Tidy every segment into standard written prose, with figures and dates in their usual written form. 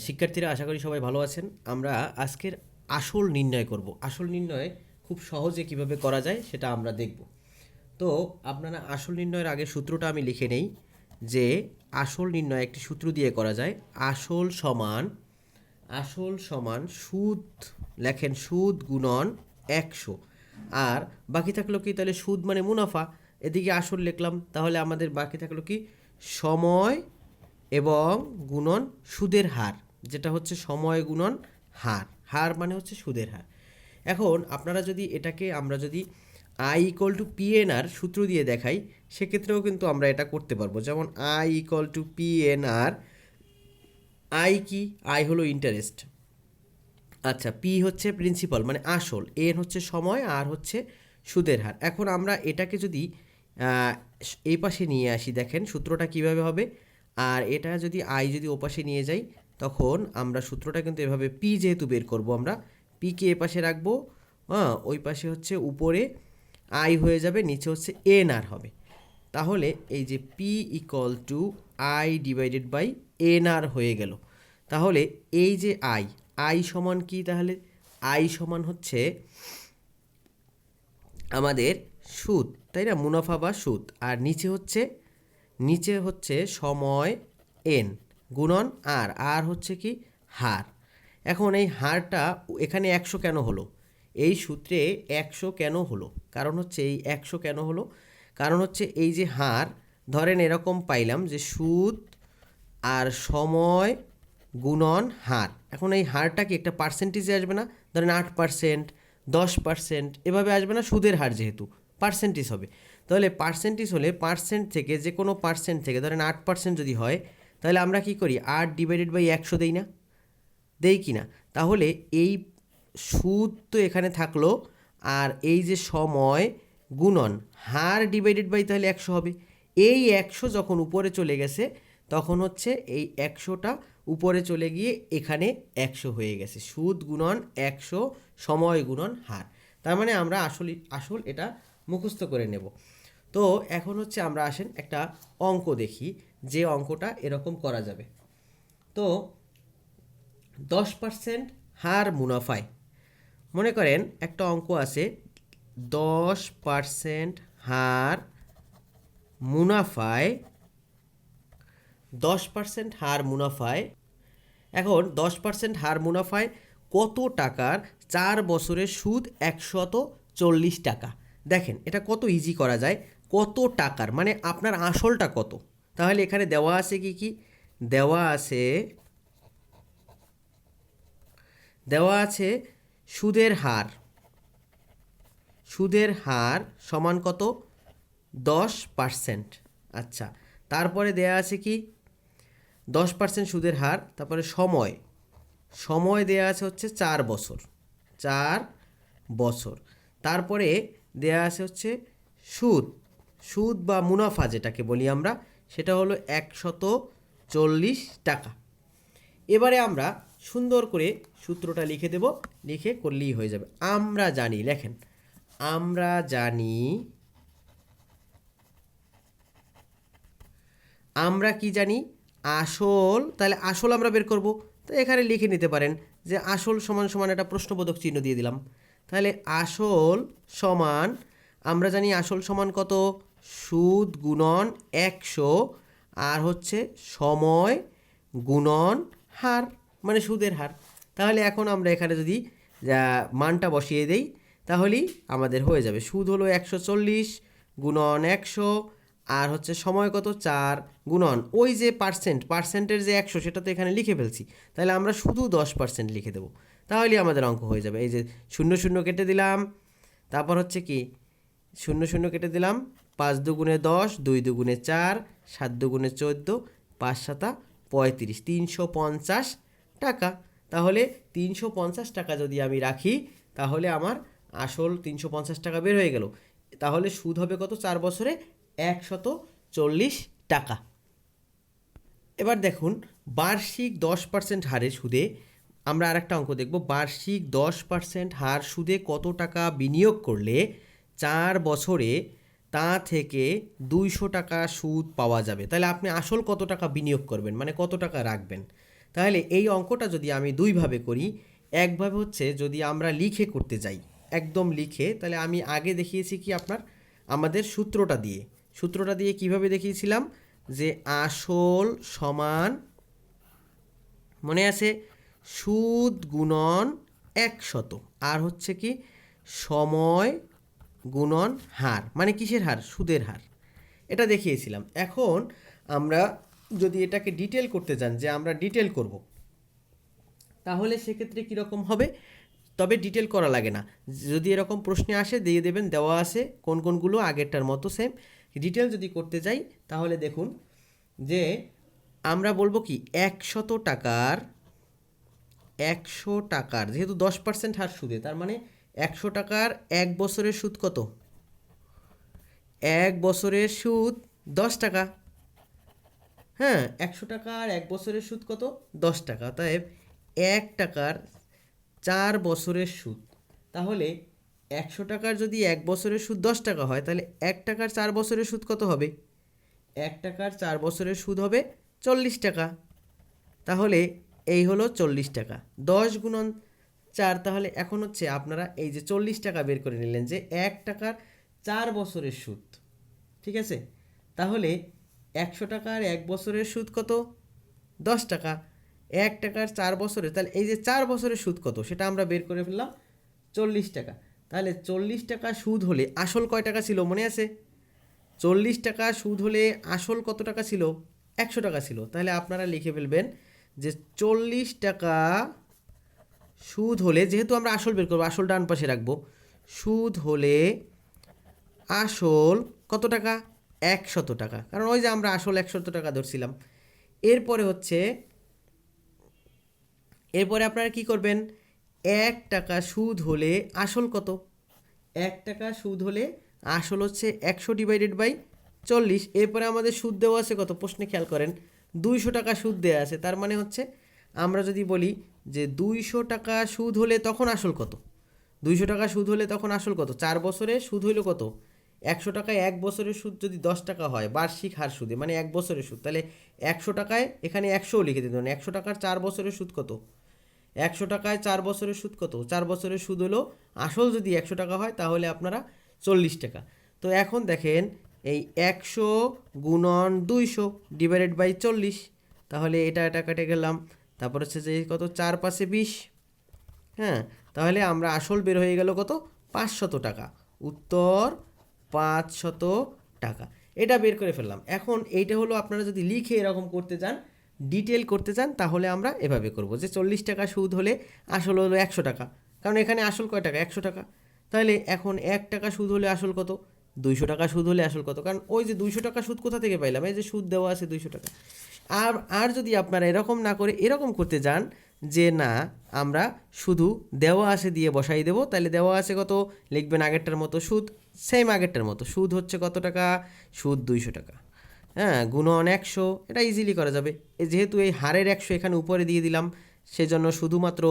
শিক্ষার্থীরা আশা করি সবাই ভালো আছেন। আমরা আজকের আসল নির্ণয় করব। আসল নির্ণয় খুব সহজে কিভাবে করা যায় সেটা আমরা দেখব। তো আপনারা আসল নির্ণয়ের আগে সূত্রটা আমি লিখে নেই যে আসল নির্ণয় একটি সূত্র দিয়ে করা যায়। আসল সমান সুদ, লেখেন সুদ গুণন 100। আর বাকি থাকলো কি, তাহলে সুদ মানে মুনাফা, এদিকে আসল লিখলাম, তাহলে আমাদের বাকি থাকলো কি সময় এবং গুণন সুদের হার, যেটা হচ্ছে সময় গুণন হার। হার মানে হচ্ছে সুদের হার। এখন আপনারা যদি এটাকে আমরা যদি আই ইকুয়াল টু পিএনআর সূত্র দিয়ে দেখাই, সেক্ষেত্রেও কিন্তু আমরা এটা করতে পারবো। যেমন I equal to PNR. I কি? আই হলো ইন্টারেস্ট, আচ্ছা, পি হচ্ছে প্রিন্সিপাল মানে আসল, এন হচ্ছে সময়, আর হচ্ছে সুদের হার। এখন আমরা এটাকে যদি এই পাশে নিয়ে আসি, দেখেন সূত্রটা কিভাবে হবে। আর এটা যদি আই যদি ও পাশে নিয়ে যাই, তখন আমরা সূত্রটা কিন্তু এভাবে, পি যেহেতু বের করব, আমরা পিকে এ পাশে রাখবো, হ্যাঁ, ওই পাশে হচ্ছে উপরে আই হয়ে যাবে, নিচে হচ্ছে এন আর হবে। তাহলে এই যে P equal to I divided by N R হয়ে গেল। তাহলে এই যে আই সমান কি? তাহলে আই সমান হচ্ছে আমাদের সুদ, তাই না, মুনাফা বা সুদ। আর নিচে হচ্ছে সময় এন গুণন আর হচ্ছে কি হার। এখন এই হারটা এখানে 100 কেন হলো? এই সূত্রে 100 কেন হলো? কারণ হচ্ছে এই 100 কেন হলো, কারণ হচ্ছে এই যে হার, ধরেন এরকম পাইলাম যে সুদ আর সময় গুণন হার। এখন এই হারটা কি একটা পার্সেন্টেজে আসবে না? ধরেন 8%, 10%, এভাবে আসবে না, সুদের হার যেহেতু পার্সেন্টেজ হবে। তাহলে পার্সেন্টেজ হলে পার্সেন্ট থেকে, যে কোনো পার্সেন্ট থেকে ধরেন 8% যদি হয়, তাহলে আমরা কি করি? 8 ডিভাইডেড বাই 100 দেই না? দেই কি না? তাহলে এই সুদ তো এখানে থাকলো, আর এই যে সময় গুণন হার ডিভাইডেড বাই তাহলে 100 হবে। এই 100 যখন উপরে চলে গেছে, তখন হচ্ছে এই 100টা উপরে চলে গিয়ে এখানে 100 হয়ে গেছে। সুদ গুণন 100 সময় গুণন হার। তার মানে আমরা আসল এটা মুখস্থ করে নেব। তো এখন হচ্ছে আমরা আসেন একটা অঙ্ক দেখি, যে অঙ্কটা এরকম করা যাবে। তো 10% হার মুনাফায়, মনে করেন একটা অঙ্ক আছে 10% হার মুনাফায়, 10% হার মুনাফায়। এখন 10% হার মুনাফায় কত টাকার 4 বছরের সুদ 140 টাকা। দেখেন এটা কত ইজি করা যায়। কত টাকার মানে আপনার আসলটা কত? তাহলে এখানে দেওয়া আছে কি দেওয়া আছে সুদের হার। সুদের হার সমান কত? 10%। আচ্ছা, তারপরে দেয়া আছে কি 10% সুদের হার, তারপরে সময় দেয়া আছে হচ্ছে 4 বছর, 4 বছর। তারপরে দেয়া আছে হচ্ছে সুদ বা মুনাফা যেটাকে বলি আমরা, সেটা হলো 140 টাকা। এবারে আমরা সুন্দর করে সূত্রটা লিখে দেব, লিখে করলেই হয়ে যাবে। আমরা জানি, লেখেন আমরা জানি, আমরা কি জানি? আসল। তাহলে আসল আমরা বের করব, তো এখানে লিখে নিতে পারেন যে আসল সমান সমান একটা প্রশ্নবোধক চিহ্ন দিয়ে দিলাম। তাহলে আসল সমান, আমরা জানি আসল সমান কত? সুদ গুণন 100 আর হচ্ছে সময় গুণন হার, মানে সুদের হার। তাহলে এখন আমরা এখানে যদি মানটা বসিয়ে দেই, তাহলেই আমাদের হয়ে যাবে। সুদ হলো 140 গুণন 100, আর হচ্ছে সময় কত? 4 গুণন ওই যে পার্সেন্টের যে 100, সেটা তো এখানে লিখে ফেলছি। তাহলে আমরা শুধু 10% লিখে দেবো, তাহলেই আমাদের অঙ্ক হয়ে যাবে। এই যে 0 কেটে দিলাম, তারপর হচ্ছে কি 0 কেটে দিলাম, 5 দুগুণে 10, 2 দুগুণে 4, 7 দুগুণে 14, 5 সাতা 35, 350 টাকা। তাহলে 350 টাকা যদি আমি রাখি, তাহলে আমার আসল 350 টাকা বের হয়ে গেল। তাহলে সুদ হবে কত 4 বছরে? 140 টাকা। এবার দেখুন, বার্ষিক 10% হারে সুদে আমরা আরেকটা অঙ্ক দেখব। বার্ষিক 10% হার সুদে কত টাকা বিনিয়োগ করলে 4 বছরে তা থেকে 200 টাকা সুদ পাওয়া যাবে? তাহলে আপনি আসল কত টাকা বিনিয়োগ করবেন, মানে কত টাকা রাখবেন? তাহলে এই অঙ্কটা যদি আমি দুইভাবে করি, একভাবে হচ্ছে যদি আমরা লিখে করতে যাই, একদম লিখে, তাহলে আমি আগে দেখিয়েছি কি আপনার আমাদের সূত্রটা দিয়ে কিভাবে দেখিয়েছিলাম যে আসল সমান, মনে আছে, সুদ গুণন 100, আর হচ্ছে কি সময় গুণন হার, মানে কিসের হার? সুদের হার। এটা দেখিয়েছিলাম। এখন আমরা যদি এটাকে ডিটেল করতে চান, যে আমরা ডিটেল করব, তাহলে সেক্ষেত্রে কীরকম হবে? তবে ডিটেল করা লাগে না, যদি এরকম প্রশ্নে আসে দিয়ে দেবেন, দেওয়া আছে কোনগুলো, আগেরটার মতো সেম। ডিটেল যদি করতে যাই তাহলে দেখুন যে আমরা বলবো কি 100 টাকার যেহেতু 10% হার সুদে, তার মানে 100 টাকার 1 বছরের সুদ কত? 1 বছরের সুদ 10 টাকা। হ্যাঁ, 100 টাকার 1 বছরের সুদ কত? 10 টাকা। তাই 1 টাকার 4 বছরের সুদ। তাহলে 100 টাকার যদি 1 বছরের সুদ 10 টাকা হয়, তাহলে 1 টাকার 4 বছরের সুদ কত হবে? 1 টাকার 4 বছরের সুদ হবে 40 টাকা। তাহলে এই হলো 40 টাকা। 10 গুণন 4, তাহলে এখন হচ্ছে আপনারা এই যে 40 টাকা বের করে নিলেন যে 1 টাকার 4 বছরের সুদ। ঠিক আছে? তাহলে 100 টাকার 1 বছরের সুদ কত? 10 টাকা। 1 টাকার 4 বছরের, তাহলে এই যে 4 বছরের সুদ কত সেটা আমরা বের করে ফেললাম 40 টাকা। তাহলে 40 টাকা সুদ হলে আসল কয় টাকা ছিল মনে আছে? 40 টাকা সুদ হলে আসল কত টাকা ছিল? 100 টাকা ছিল। তাহলে আপনারা লিখে ফেলবেন যে 40 টাকা সুদ হলে, যেহেতু আমরা আসল বের করবো, আসল ডান পাশে রাখবো, সুদ হলে আসল কত টাকা? 100 টাকা, কারণ ওই যে আমরা আসল 100 টাকা ধরছিলাম। এরপরে আপনারা কি করবেন? 1 টাকা সুদ হলে আসল কত? 1 টাকা সুদ হলে আসল হচ্ছে 100/40। এরপরে আমাদের সুদ দেওয়া আছে কত? প্রশ্নে খেয়াল করেন, 200 টাকা সুদ দেওয়া আছে। তার মানে হচ্ছে আমরা যদি বলি যে 200 টাকা সুদ হলে তখন আসল কত? 200 টাকা সুদ হলে তখন আসল কত? 4 বছরে সুদ হইল কত? 100 টাকায় 1 বছরের সুদ যদি 10 টাকা হয় বার্ষিক হার সুদে, মানে 1 বছরের সুদ, তাহলে 100 টাকায় এখানে 100 লিখে দিতে হবে। 100 টাকার 4 বছরের সুদ কত? 100 টাকায় 4 বছরের সুদ কত? 4 বছরের সুদ হলো, আসল যদি 100 টাকা হয় তাহলে আপনারা 40 টাকা। তো এখন দেখেন এই 100 গুণন 200/40, তাহলে এটা কেটে গেলাম। তারপর হচ্ছে যে কত? 4 পাশে 20। হ্যাঁ, তাহলে আমরা আসল বের হয়ে গেল কত? 500 টাকা। উত্তর 500 টাকা। এটা বের করে ফেললাম। এখন এইটা হলো, আপনারা যদি লিখে এরকম করতে চান, ডিটেল করতে চান, তাহলে আমরা এভাবে করব যে 40 টাকা সুদ হলে আসল হলো 100 টাকা, কারণ এখানে আসল কয় টাকা? 100 টাকা। তাহলে এখন 1 টাকা সুদ হলে আসল কত? 200 টাকা সুদ হলে আসল কত? কারণ ওই যে 200 টাকা সুদ কোথা থেকে পাইলাম? এই যে সুদ দেওয়া আছে 200 টাকা। আর যদি আপনারা এরকম না করে এরকম করতে যান যে না, আমরা শুধু দেওয়া আছে দিয়ে বসাই দেবো, তাহলে দেওয়া আছে কত লিখবেন আগেরটার মতো, সুদ সেম আগেরটার মতো, সুদ হচ্ছে কত টাকা? সুদ 200 টাকা। হ্যাঁ, গুণন 100, এটা ইজিলি করা যাবে। যেহেতু এই হারের 100 এখানে উপরে দিয়ে দিলাম, সেজন্য শুধুমাত্র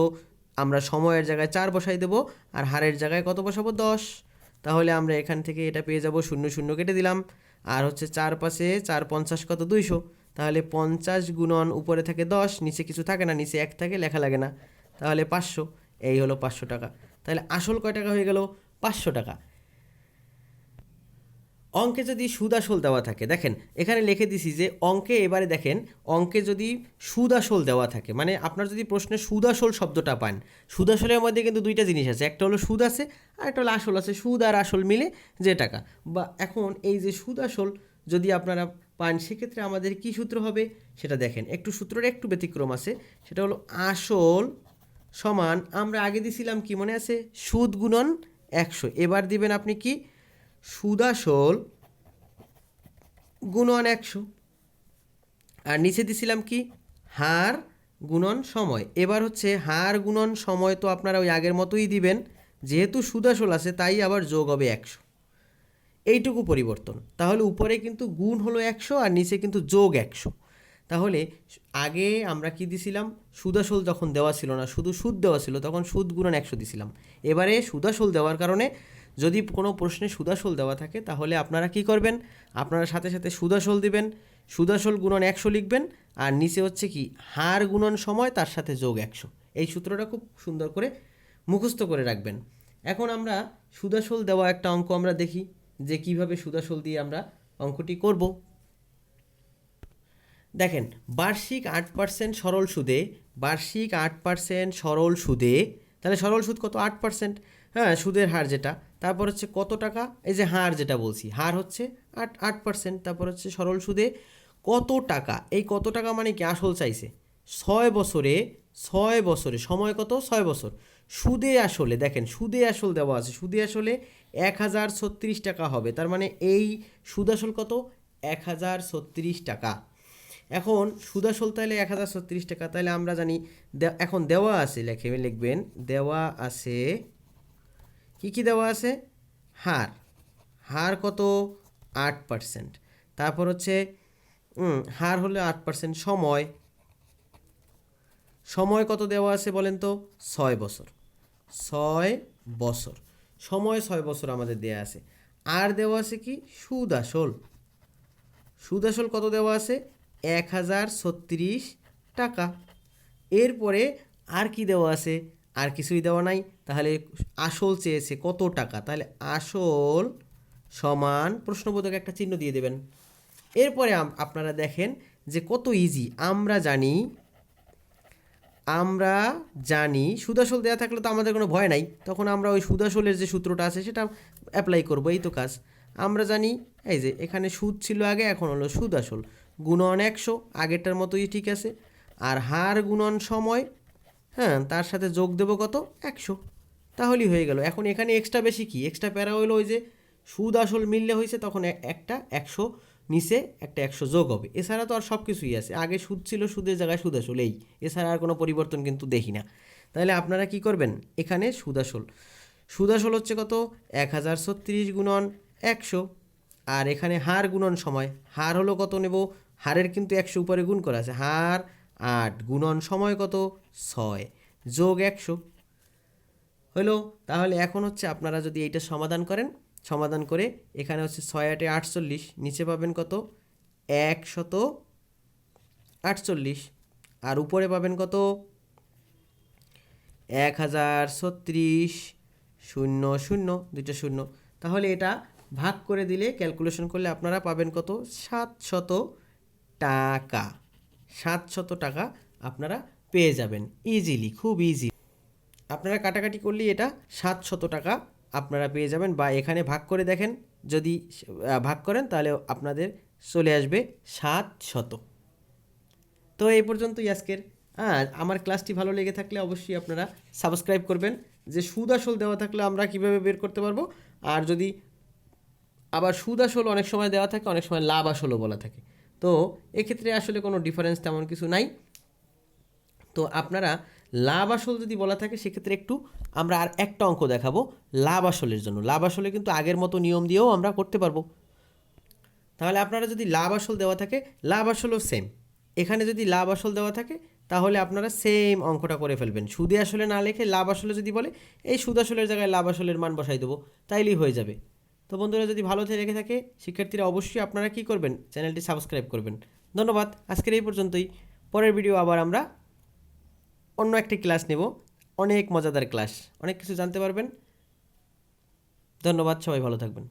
আমরা সময়ের জায়গায় 4 বসাই দেবো, আর হারের জায়গায় কত বসাবো? 10। তাহলে আমরা এখান থেকে এটা পেয়ে যাব, 0 0 কেটে দিলাম, আর হচ্ছে 4 পাশে 4 50 কত? 200। তাহলে 50 গুণন উপরে থাকে 10, নিচে কিছু থাকে না, নিচে 1 থাকে, লেখা লাগে না, তাহলে 500। এই হলো 500 টাকা। তাহলে আসল কয় টাকা হয়ে গেল? 500 টাকা। অঙ্কে যদি সুদ আসল দেওয়া থাকে, দেখেন এখানে লিখে দিছি যে অঙ্কে, এবারে দেখেন অঙ্কে যদি সুদ আসল দেওয়া থাকে, মানে আপনার যদি প্রশ্নে সুদ আসল শব্দটা পান, সুদ আসলের মধ্যে কিন্তু দুইটা জিনিস আছে, একটা হলো সুদ আছে আর একটা হলো আসল আছে। সুদ আর আসল মিলে যে টাকা, বা এখন এই যে সুদ আসল যদি আপনারা পান, সেক্ষেত্রে আমাদের কি সূত্র হবে সেটা দেখেন। একটু সূত্রটা একটু ব্যতিক্রম আছে, সেটা হলো আসল সমান, আমরা আগে দিছিলাম কি মনে আছে? সুদ গুণন 100। এবার দিবেন আপনি কি? সুদ আসল গুণন 100। আর নিচে দিছিলাম কি? হার গুণন সময়। এবার হচ্ছে হার গুণন সময়, তো আপনারা ওই আগের মতোই দিবেন, যেহেতু সুদ আসল আছে তাই আবার যোগ হবে 100, এইটুকু পরিবর্তন। তাহলে উপরে কিন্তু গুণ হলো 100 আর নিচে কিন্তু যোগ 100। তাহলে আগে আমরা কি দিছিলাম? সুদ আসল যখন দেওয়া ছিল না, শুধু সুদ দেওয়া ছিল, তখন সুদ গুণন 100 দিছিলাম। এবারে সুদ আসল দেওয়ার কারণে যদি কোনো প্রশ্নে সুদ আসল দেওয়া থাকে, তাহলে আপনারা কি করবেন? আপনারা সাথে সাথে সুদ আসল দিবেন, সুদ আসল গুণন 100 লিখবেন, আর নিচে হচ্ছে কি হার গুণন সময় তার সাথে যোগ 100। এই সূত্রটা খুব সুন্দর করে মুখস্থ করে রাখবেন। এখন আমরা সুদ আসল দেওয়া একটা অঙ্ক আমরা দেখি যে কিভাবে সুদ আসল দিয়ে আমরা অঙ্কটি করব। দেখেন, বার্ষিক 8% সরল সুদে, বার্ষিক 8% সরল সুদে, তাহলে সরল সুদ কত? 8%। হ্যাঁ, সুদের হার যেটা, তারপর হচ্ছে কত টাকা, এই যে হার যেটা বলছি, হার হচ্ছে 8%, তারপর হচ্ছে সরল সুদে কত টাকা। এই কত টাকা মানে কি? আসল চাইছে 6 বছরে, 6 বছরে সময় কত? 6 বছর। সুদে আসলে দেখেন, সুদে আসল দেওয়া আছে, সুদে আসলে 1036 টাকা হবে, তার মানে এই সুদ আসল কত? 1036 টাকা। এখন সুদ আসল তাহলে 1036 টাকা, তাহলে আমরা জানি এখন দেওয়া আছে, লিখবেন দেওয়া আছে, কি কি দেওয়া আছে? হার, হার কত? 8%। তারপর হচ্ছে হার হলে 8%, সময়, সময় কত দেওয়া আছে বলেন তো? 6 বছর, 6 বছর, সময় 6 বছর আমাদের দেওয়া আছে। আর দেওয়া আছে কি? সুদ আসল, সুদ আসল কত দেওয়া আছে? 1036 টাকা। এরপরে আর কি দেওয়া আছে? আর কিছুই দেওয়া নাই, তাহলে আসল চেয়েছে কত টাকা, তাহলে আসল সমান প্রশ্নবোধক একটা চিহ্ন দিয়ে দেবেন। এরপরে আপনারা দেখেন যে কত ইজি। আমরা জানি সুদ আসল দেওয়া থাকলে তো আমাদের কোনো ভয় নাই, তখন আমরা ওই সুদ আসলের যে সূত্রটা আছে সেটা অ্যাপ্লাই করবো, এই তো কাজ। আমরা জানি এই যে এখানে সুদ ছিল আগে, এখন হলো সুদ আসল, গুণন 100, আগেরটার মতোই ঠিক আছে। আর হার গুণন সময়, হ্যাঁ, তার সাথে যোগ দেবো কত? 100, তাহলেই হয়ে গেল। এখন এখানে এক্সট্রা বেশি কি? এক্সট্রা প্যারা হইলো ওই যে সুদ আসল মিললে হয়েছে, তখন একটা 100 নিচে একটা 100 যোগ হবে। এছাড়া তো আর সব কিছুই আছে, আগে সুদ ছিল, সুদের জায়গায় সুদ আসল, এই, এছাড়া আর কোনো পরিবর্তন কিন্তু দেখি না। তাহলে আপনারা কি করবেন? এখানে সুদ আসল, সুদ আসল হচ্ছে কত? 1036 গুণন 100, আর এখানে হার গুণন সময়, হার হলো কত নেব? হারের কিন্তু 100 উপরে গুণ করা আছে, হার 8 গুণন সময় কত? 6 যোগ 100 হলো। তাহলে এখন হচ্ছে আপনারা যদি এইটা সমাধান করেন, সমাধান করে এখানে হচ্ছে 6 8 48, নিচে পাবেন কত? 148, আর উপরে পাবেন কত? 1036, 0 0 দুইটা শূন্য। তাহলে এটা ভাগ করে দিলে, ক্যালকুলেশন করলে আপনারা পাবেন কত? 700 টাকা। 700 টাকা আপনারা পেয়ে যাবেন ইজিলি, খুব ইজি। আপনারা কাটাকাটি করলেই এটা 700 টাকা আপনারা পেয়ে যাবেন, বা এখানে ভাগ করে দেখেন, যদি ভাগ করেন তাহলে আপনাদের চলে আসবে 700। তো এই পর্যন্তই আজকের। আমার ক্লাসটি ভালো লেগে থাকলে অবশ্যই আপনারা সাবস্ক্রাইব করবেন, যে সুদ আসল দেওয়া থাকলে আমরা কিভাবে বের করতে পারবো। আর যদি আবার সুদ আসল অনেক সময় দেওয়া থাকে, অনেক সময় লাভ আসলও বলা থাকে, তো এক্ষেত্রে আসলে কোনো ডিফারেন্স তেমন কিছু নাই। তো আপনারা লাভ আসল যদি বলা থাকে, সেক্ষেত্রে একটু আমরা আর একটা অঙ্ক দেখাবো লাভ আসলের জন্য। লাভ আসলে কিন্তু আগের মতো নিয়ম দিয়েও আমরা করতে পারবো। তাহলে আপনারা যদি লাভ আসল দেওয়া থাকে, লাভ আসলও সেম, এখানে যদি লাভ আসল দেওয়া থাকে তাহলে আপনারা সেম অঙ্কটা করে ফেলবেন। সুদে আসলে না লিখে লাভ আসলে যদি বলে, এই সুদ আসলের জায়গায় লাভ আসলের মান বসাই দেবো, তাইলেই হয়ে যাবে। তো বন্ধুরা, যদি ভালো লেগে থাকে শিক্ষার্থীরা, অবশ্যই আপনারা কি করবেন? চ্যানেলটি সাবস্ক্রাইব করবেন। ধন্যবাদ, আজকের এই পর্যন্তই। পরের ভিডিও আবার আমরা অন্য একটি ক্লাস নেব, অনেক মজাদার ক্লাস, অনেক কিছু জানতে পারবেন। ধন্যবাদ, সবাই ভালো থাকবেন।